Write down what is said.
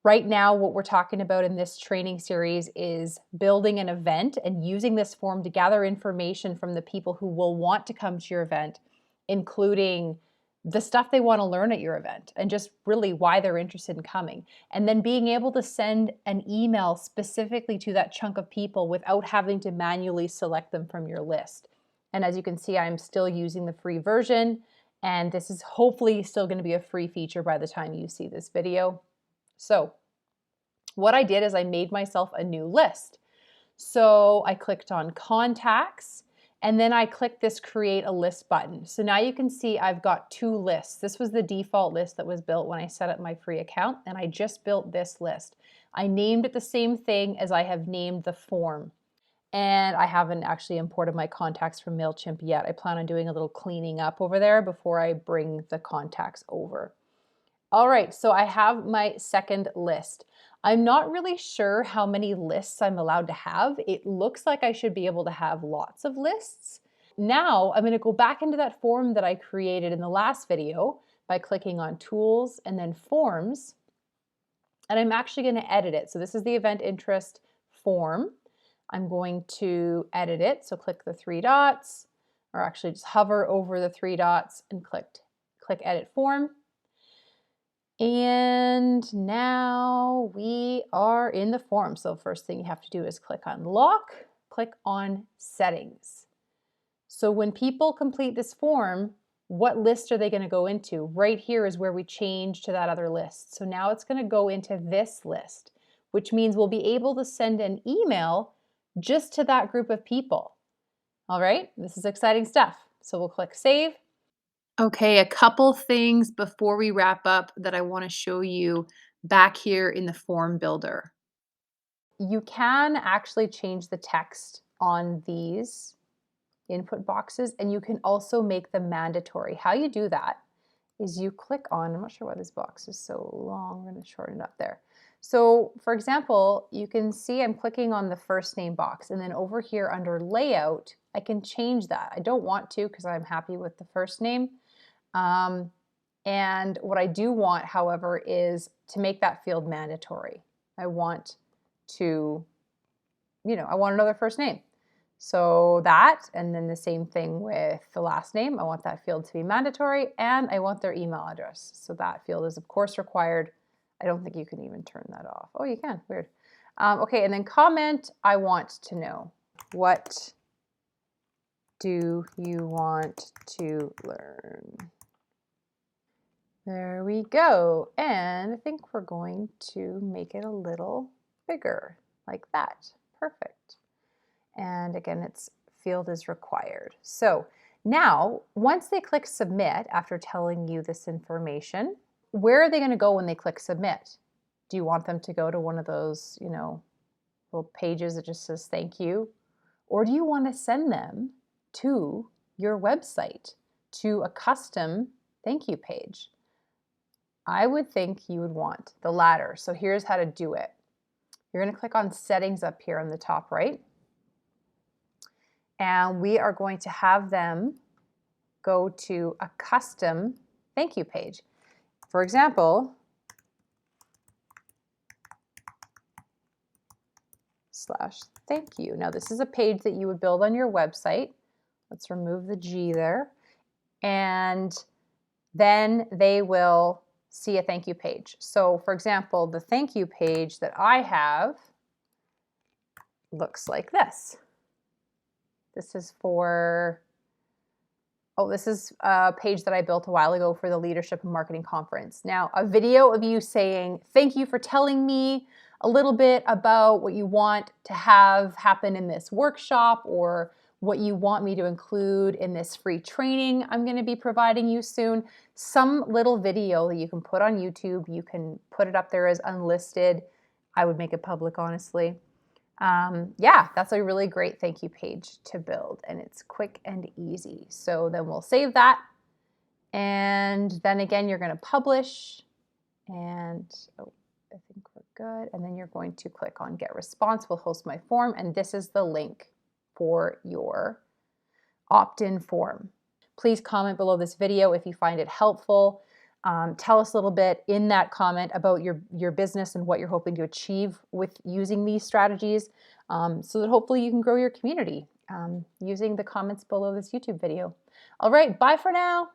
Right now, what we're talking about in this training series is building an event and using this form to gather information from the people who will want to come to your event, including the stuff they want to learn at your event and just really why they're interested in coming. And then being able to send an email specifically to that chunk of people without having to manually select them from your list. And as you can see, I'm still using the free version, and this is hopefully still going to be a free feature by the time you see this video. So what I did is I made myself a new list. So I clicked on contacts, and then I clicked this create a list button. So now you can see I've got 2 lists. This was the default list that was built when I set up my free account, and I just built this list. I named it the same thing as I have named the form. And I haven't actually imported my contacts from MailChimp yet. I plan on doing a little cleaning up over there before I bring the contacts over. All right, so I have my second list. I'm not really sure how many lists I'm allowed to have. It looks like I should be able to have lots of lists. Now I'm going to go back into that form that I created in the last video by clicking on Tools and then Forms, and I'm actually going to edit it. So this is the event interest form. I'm going to edit it. So click the 3 dots, or actually just hover over the 3 dots and click Edit Form. And now we are in the form. So first thing you have to do is click on Lock, click on Settings. So when people complete this form, what list are they going to go into? Right here is where we change to that other list. So now it's going to go into this list, which means we'll be able to send an email just to that group of people. All right, this is exciting stuff. So we'll click Save. Okay, a couple things before we wrap up that I want to show you back here in the form builder. You can actually change the text on these input boxes, and you can also make them mandatory. How you do that is you click on, I'm not sure why this box is so long, I'm going to shorten it up there. So for example, you can see I'm clicking on the first name box, and then over here under layout, I can change that. I don't want to because I'm happy with the first name. And what I do want, however, is to make that field mandatory. I want to, I want another first name. So that, and then the same thing with the last name. I want that field to be mandatory, and I want their email address. So that field is of course required. I don't think you can even turn that off. Oh, you can, weird. Okay, and then comment, I want to know. What do you want to learn? There we go. And I think we're going to make it a little bigger like that. Perfect. And again, its field is required. So now, once they click submit after telling you this information, where are they going to go when they click submit? Do you want them to go to one of those, little pages that just says thank you? Or do you want to send them to your website, to a custom thank you page? I would think you would want the latter. So here's how to do it. You're going to click on Settings up here on the top right. And we are going to have them go to a custom thank you page. For example, /thank you. Now this is a page that you would build on your website. Let's remove the G there. And then they will see a thank you page. So for example, the thank you page that I have looks like this. This is for, this is a page that I built a while ago for the Leadership and Marketing Conference. Now, a video of you saying, thank you for telling me a little bit about what you want to have happen in this workshop, or what you want me to include in this free training I'm going to be providing you soon. Some little video that you can put on YouTube. You can put it up there as unlisted. I would make it public, honestly. Yeah, that's a really great thank you page to build, and it's quick and easy. So then we'll save that. And then again, you're going to publish, and I think we're good. And then you're going to click on GetResponse will host my form, and this is the link for your opt-in form. Please comment below this video if you find it helpful. Tell us a little bit in that comment about your business and what you're hoping to achieve with using these strategies, so that hopefully you can grow your community using the comments below this YouTube video. All right, bye for now.